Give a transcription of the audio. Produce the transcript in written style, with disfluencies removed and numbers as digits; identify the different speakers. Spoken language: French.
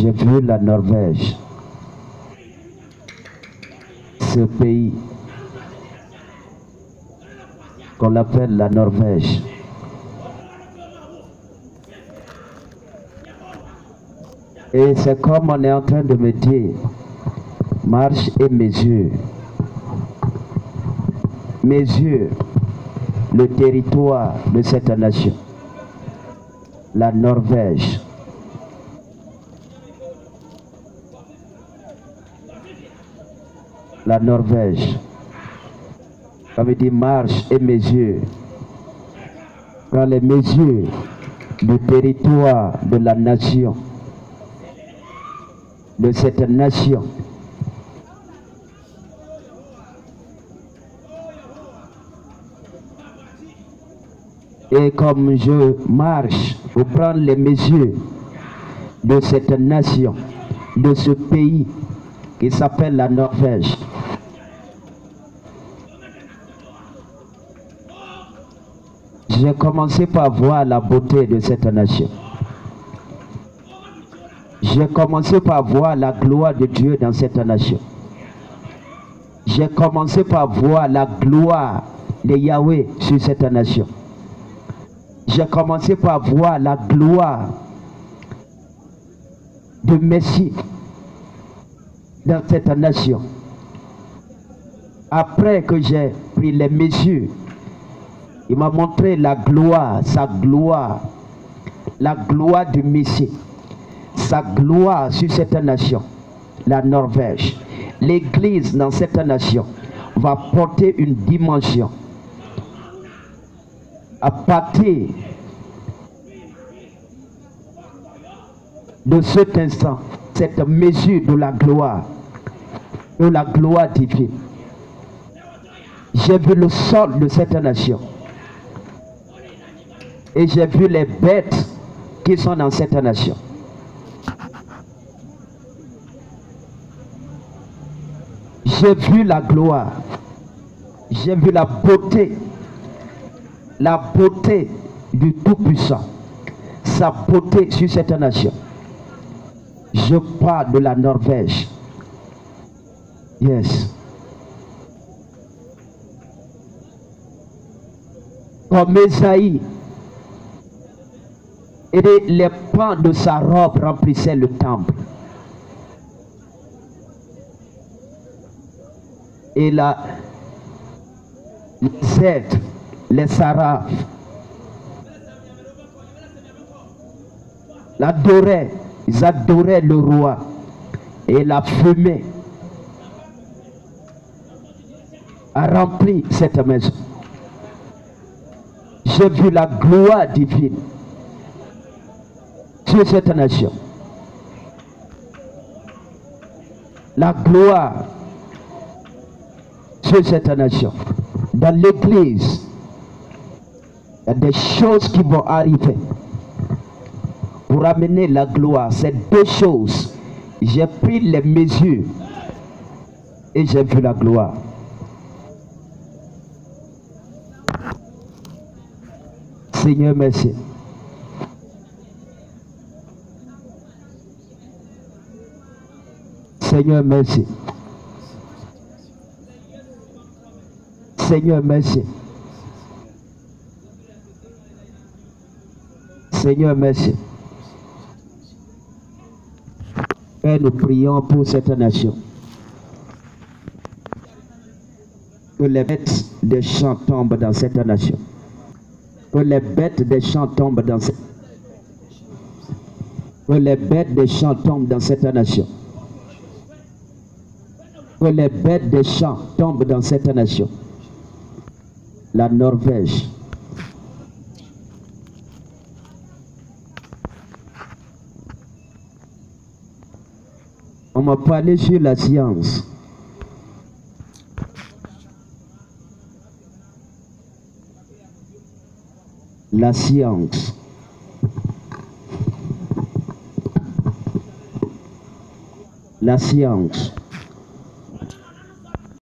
Speaker 1: J'ai vu la Norvège, ce pays qu'on appelle la Norvège. Et c'est comme on est en train de me dire, marche et mesure, le territoire de cette nation, la Norvège. La Norvège, comme il dit, marche et mesure. Prends les mesures du territoire de la nation, de cette nation. Et comme je marche pour prendre les mesures de cette nation, de ce pays qui s'appelle la Norvège, j'ai commencé par voir la beauté de cette nation. J'ai commencé par voir la gloire de Dieu dans cette nation. J'ai commencé par voir la gloire de Yahweh sur cette nation. J'ai commencé par voir la gloire de Messie dans cette nation. Après que j'ai pris les mesures, il m'a montré la gloire, sa gloire, la gloire du Messie, sa gloire sur cette nation, la Norvège. L'église dans cette nation va porter une dimension. À partir de cet instant, cette mesure de la gloire divine, j'ai vu le sol de cette nation. Et j'ai vu les bêtes qui sont dans cette nation. J'ai vu la gloire. J'ai vu la beauté du Tout-Puissant. Sa beauté sur cette nation. Je parle de la Norvège. Yes. Comme Ésaïe, et les pans de sa robe remplissaient le temple. Et les êtres, les sarafs, ils adoraient le roi. Et la fumée a rempli cette maison. J'ai vu la gloire divine sur cette nation. La gloire sur cette nation. Dans l'église, il y a des choses qui vont arriver pour amener la gloire. Ces deux choses, j'ai pris les mesures et j'ai vu la gloire. Seigneur, merci. Seigneur, merci. Seigneur, merci. Seigneur, merci. Père, nous prions pour cette nation. Que les bêtes des champs tombent dans cette nation. Que les bêtes des champs tombent dans cette nation. Que les bêtes des champs tombent dans cette nation. Que les bêtes des champs tombent dans cette nation. La Norvège. On m'a parlé sur la science. La science. La science.